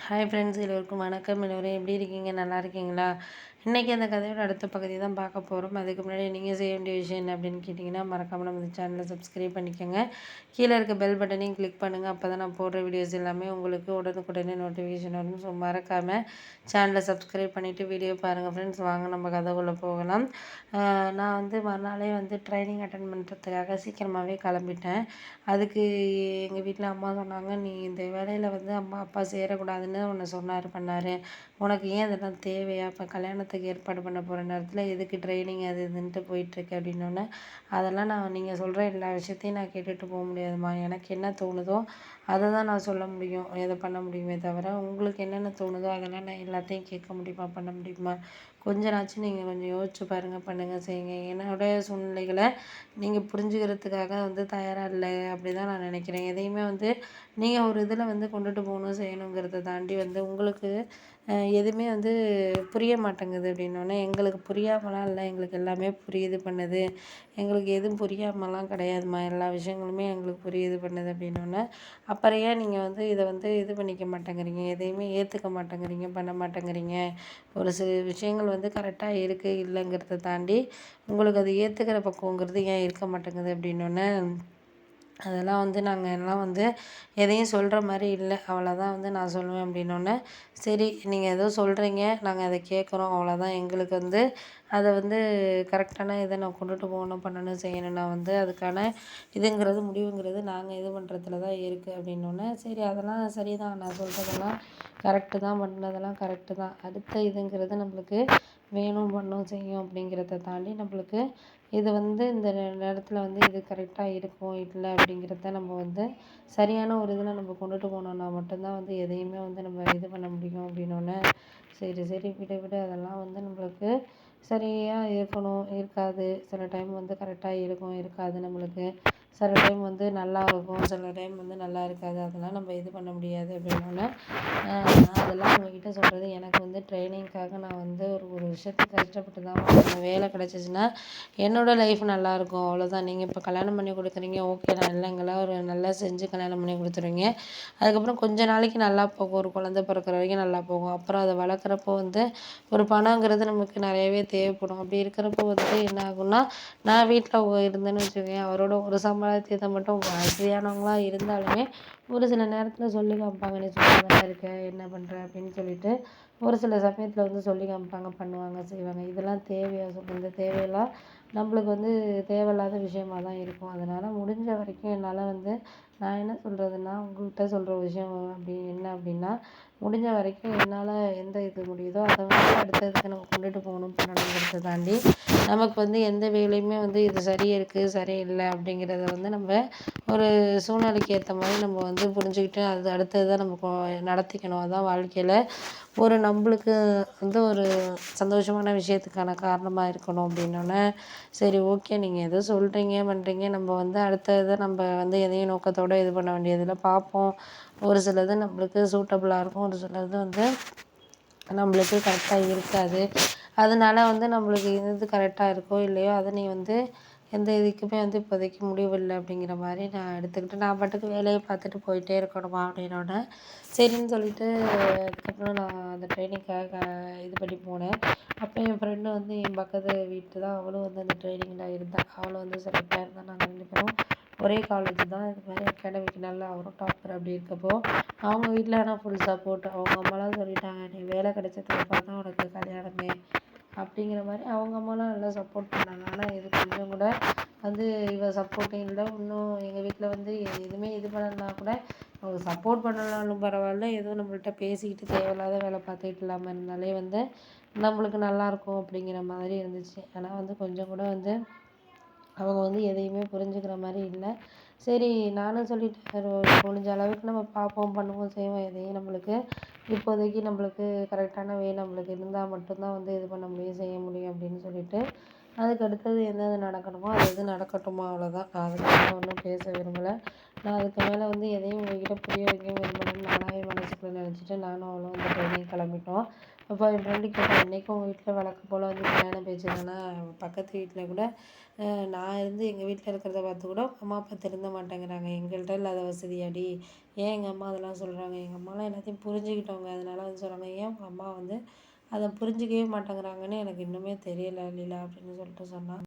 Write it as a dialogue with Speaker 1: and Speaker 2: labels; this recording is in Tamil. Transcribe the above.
Speaker 1: ஹாய் ஃப்ரெண்ட்ஸ், எல்லோருக்கும் வணக்கம். எல்லோரும் எப்படி இருக்கீங்க? நல்லா இருக்கீங்களா? இன்றைக்கி அந்த கதையோட அடுத்த பகுதி தான் பார்க்க போகிறோம். அதுக்கு முன்னாடி நீங்கள் செய்ய வேண்டிய விஷயம் என்ன அப்படின்னு கேட்டிங்கன்னா, மறக்காமல் நம்ம சேனலை சப்ஸ்கிரைப் பண்ணிக்கோங்க. கீழே இருக்க பெல் பட்டனையும் கிளிக் பண்ணுங்கள். அப்போ தான் நான் போடுற வீடியோஸ் எல்லாமே உங்களுக்கு உடனுக்குடனே நோட்டிஃபிகேஷன் வரும். ஸோ மறக்காமல் சேனலை சப்ஸ்கிரைப் பண்ணிவிட்டு வீடியோ பாருங்கள் ஃப்ரெண்ட்ஸ். வாங்க நம்ம கதைக்குள்ளே போகலாம். நான் மறுநாளே ட்ரைனிங் அட்டன் பண்ணுறதுக்காக சீக்கிரமாகவே கிளம்பிட்டேன். அதுக்கு எங்கள் வீட்டில் அம்மா சொன்னாங்க, நீ இந்த வேலையில் அம்மா அப்பா சேரக்கூடாதுன்னு உன்னை சொன்னார் பண்ணார். உனக்கு ஏன் இதெல்லாம் தேவையா? இப்போ கல்யாணத்துக்கு ஏற்பாடு பண்ண போகிற நேரத்தில் எதுக்கு ட்ரைனிங் அது இதுன்ட்டு போயிட்டுருக்கு அப்படின்னோடனே, அதெல்லாம் நீங்கள் சொல்கிற எல்லா விஷயத்தையும் நான் கேட்டுட்டு போக முடியாதும்மா. எனக்கு என்ன தோணுதோ அதை தான் நான் சொல்ல முடியும், எதை பண்ண முடியுமே தவிர உங்களுக்கு என்னென்ன தோணுதோ அதெல்லாம் நான் எல்லாத்தையும் கேட்க முடியுமா, பண்ண முடியுமா? கொஞ்சம் யோசிச்சு பாருங்கள், பண்ணுங்கள், செய்யுங்க. என்னோடய சூழ்நிலைகளை நீங்கள் புரிஞ்சுக்கிறதுக்காக தயாராக இல்லை அப்படி தான் நான் நினைக்கிறேன். எதையுமே நீங்கள் ஒரு இதில் கொண்டுட்டு போகணும் செய்யணுங்கிறத தாண்டி உங்களுக்கு எதுவுமே புரிய மாட்டேங்குது அப்படின்னோடனே, எங்களுக்கு புரியாமலாம் இல்லை, எங்களுக்கு எல்லாமே புரியுது பண்ணுது. எங்களுக்கு எதுவும் புரியாமலாம் கிடையாதும்மா, எல்லா விஷயங்களுமே எங்களுக்கு புரியுது பண்ணுது அப்படின்னோடனே, அப்புறம் ஏன் நீங்கள் இதை இது பண்ணிக்க மாட்டேங்கிறீங்க, எதையுமே ஏற்றுக்க மாட்டேங்கிறீங்க, பண்ண மாட்டேங்கிறீங்க? ஒரு சில விஷயங்கள் கரெக்டாக இருக்குது இல்லைங்கிறத தாண்டி உங்களுக்கு அதை ஏற்றுக்கிற பக்குவங்கிறது ஏன் இருக்க மாட்டேங்குது அப்படின்னோடனே, அதெல்லாம் நாங்கள் எல்லாம் எதையும் சொல்கிற மாதிரி இல்லை, அவ்வளோதான் நான் சொல்லுவேன் அப்படின்னோடனே, சரி நீங்கள் ஏதோ சொல்கிறீங்க, நாங்கள் அதை கேட்குறோம், அவ்வளோதான். எங்களுக்கு அதை கரெக்டான இதை நான் கொண்டுட்டு போகணும், பண்ணணும், செய்யணும்னா அதுக்கான இதுங்கிறது முடிவுங்கிறது நாங்கள் இது பண்ணுறதுல தான் இருக்குது அப்படின்னோடனே, சரி அதெல்லாம் சரி தான், நான் சொல்கிறதெல்லாம் கரெக்டு தான், பண்ணதெல்லாம் கரெக்டு தான். அடுத்த இதுங்கிறது நம்மளுக்கு வேணும், பண்ணணும், செய்யும் அப்படிங்கிறத தாண்டி நம்மளுக்கு இது இந்த நேரத்தில் இது கரெக்டாக இருக்கும் இல்லை அப்படிங்கிறத நம்ம சரியான ஒரு இதில் நம்ம கொண்டுட்டு போனோம்னா மட்டும்தான் எதையுமே நம்ம இது பண்ண முடியும் அப்படின்னோடனே, சரி சரி விட விட அதெல்லாம் நம்மளுக்கு சரியாக இருக்கணும் இருக்காது. சில டைம் கரெக்டாக இருக்கும் இருக்காது. நம்மளுக்கு சில டைம் நல்லா இருக்கும், சில டைம் நல்லா இருக்காது. அதெல்லாம் நம்ம இது பண்ண முடியாது அப்படின்னோடனே, அதெல்லாம் உங்ககிட்ட சொல்கிறது எனக்கு ட்ரைனிங்க்காக நான் ஒரு விஷயத்துக்கு கஷ்டப்பட்டு தான் வேலை கிடச்சிச்சின்னா என்னோடய லைஃப் நல்லாயிருக்கும், அவ்வளோதான். நீங்கள் இப்போ கல்யாணம் பண்ணி கொடுக்குறீங்க, ஓகே, நான் இல்லைங்களா, ஒரு நல்லா செஞ்சு கல்யாணம் பண்ணி கொடுத்துருவீங்க. அதுக்கப்புறம் கொஞ்ச நாளைக்கு நல்லா போகும், ஒரு குழந்தை பிறக்கிற வரைக்கும் நல்லா போகும். அப்புறம் அதை வளர்க்குறப்போ ஒரு பணங்கிறது நமக்கு நிறையவே தேவைப்படும். அப்படி இருக்கிறப்போ என்ன ஆகும்னா, நான் வீட்டில் இருந்தேன்னு வச்சுக்கோங்க, அவரோட ஒரு சம்பளத்தை மட்டும் வசதியானவங்களா இருந்தாலுமே ஒரு சில நேரத்தில் சொல்லி காமிப்பாங்க, நீ சும்மா தானே இருக்க, என்ன பண்ணுற அப்படின்னு சொல்லிட்டு ஒரு சில சமயத்தில் சொல்லி காமிப்பாங்க, பண்ணுவாங்க, செய்வாங்க. இதெல்லாம் தேவையா சொல்லுங்கள்? இந்த தேவையெல்லாம் நம்மளுக்கு தேவையில்லாத விஷயமா தான் இருக்கும். அதனால் முடிஞ்ச வரைக்கும் என்னால் நான் என்ன சொல்கிறதுன்னா, உங்கள்கிட்ட சொல்கிற விஷயம் என்ன அப்படின்னா, முடிஞ்ச வரைக்கும் என்னால் எந்த இது முடியுதோ அதை அடுத்ததுக்கு நம்ம கொண்டுட்டு போகணும், பண்ணணுங்கிறத தாண்டி நமக்கு எந்த வேலையுமே இது சரி இருக்குது, சரியில்லை அப்படிங்கிறத நம்ம ஒரு சூழ்நிலைக்கு ஏற்ற மாதிரி நம்ம புரிஞ்சுக்கிட்டு அது அடுத்தது தான் நம்ம நடத்திக்கணும். அதுதான் வாழ்க்கையில் ஒரு நம்மளுக்கு ஒரு சந்தோஷமான விஷயத்துக்கான காரணமாக இருக்கணும் அப்படின்னோடனே, சரி ஓகே, நீங்கள் எதோ சொல்கிறீங்க பண்ணுறீங்க, நம்ம அடுத்தது நம்ம எதையும் நோக்கத்தோடு இது பண்ண வேண்டியதில்லை, பார்ப்போம். ஒரு சிலது நம்மளுக்கு சூட்டபுளாக இருக்கும், ஒரு சிலது நம்மளுக்கு கரெக்டாக இருக்காது. அதனால நம்மளுக்கு எது கரெக்டாக இருக்கோ இல்லையோ அதை நீ எந்த இதுக்குமே இப்போதைக்கு முடிவு இல்லை அப்படிங்கிற மாதிரி நான் எடுத்துக்கிட்டு நான் பாட்டுக்கு வேலையை பார்த்துட்டு போயிட்டே இருக்கணுமா அப்படின்னோடனே, சரின்னு சொல்லிட்டு அதுக்கப்புறம் நான் அந்த ட்ரைனிங்காக இது பண்ணி போனேன். அப்போ என் ஃப்ரெண்டு என் பக்கத்து வீட்டு தான், அவளும் அந்த ட்ரைனிங்கில் இருந்தாள். அவளும் செலக்டாக இருந்தால் நாங்கள் 2 பேரும் ஒரே காலேஜ் தான். இது மாதிரி அகாடமிக்கு நல்லா அவரும் டாப்பர். அப்படி இருக்கப்போ அவங்க வீட்டில் ஆனால் ஃபுல் சப்போர்ட். அவங்க அம்மாலாம் சொல்லிட்டாங்க, நீ வேலை கிடைச்சதுக்கப்புறம் தான் உனக்கு கல்யாணமே அப்படிங்கிற மாதிரி அவங்க அம்மாலாம் நல்லா சப்போர்ட் பண்ணாங்க. ஆனால் இது கொஞ்சம் கூட இவ சப்போர்ட்டும் இல்லை. இன்னும் எங்கள் வீட்டில் எதுவுமே இது பண்ணலனா கூட அவங்க சப்போர்ட் பண்ணலனாலும் பரவாயில்ல, எதுவும் நம்மள்ட்ட பேசிக்கிட்டு தேவையில்லாத வேலை பார்த்துக்கிட்டு இல்லாமல் இருந்தாலே நம்மளுக்கு நல்லாயிருக்கும் அப்படிங்கிற மாதிரி இருந்துச்சு. ஆனால் கொஞ்சம் கூட அவங்க எதையுமே புரிஞ்சுக்கிற மாதிரி இல்லை. சரி நானும் சொல்லிட்டேன், முடிஞ்ச அளவுக்கு நம்ம பார்ப்போம், பண்ணுவோம், செய்வோம். எதையும் நம்மளுக்கு இப்போதைக்கு நம்மளுக்கு கரெக்டான வே நம்மளுக்கு இருந்தால் மட்டும்தான் இது பண்ண முடியும், செய்ய முடியும் அப்படின்னு சொல்லிட்டு, அதுக்கு அடுத்தது என்னது நடக்கணுமோ அது எது நடக்கட்டுமோ, அவ்வளோதான். நான் அதுக்கு மேலே ஒன்றும் பேச விரும்பலை. நான் அதுக்கு மேலே எதையும் உங்கள்கிட்ட புரிய வைக்கவும் விரும்பலைன்னு நானாகவே மனசுக்குள்ளே நினச்சிட்டு நானும் அவளும் ட்ரைனிங் கிளம்பிட்டோம். அப்போ என் ஃப்ரெண்டு கேட்டா, "இன்னைக்கும் உங்கள் வீட்டில் வழக்கம் போல் வந்து கல்யாண பேச்சு தானா? பக்கத்து வீட்டில் கூட நான் இருந்து எங்கள் வீட்டில் இருக்கிறத பார்த்து கூட உங்க அம்மா அப்பா திருந்த மாட்டேங்கிறாங்க. எங்கள்ட்ட இல்லாத வசதியாடி? ஏன் எங்கள் அம்மா அதெல்லாம் சொல்கிறாங்க? எங்கள் அம்மாலாம் எல்லாத்தையும் புரிஞ்சுக்கிட்டவங்க. அதனால வந்து சொல்கிறாங்க. ஏன் உங்கள் அம்மா வந்து அத புரிஞ்சுக்கவே மாட்டேங்கிறாங்கன்னு எனக்கு இன்னுமே தெரியல லீலா" அப்படின்னு சொல்லிட்டு சொன்னா.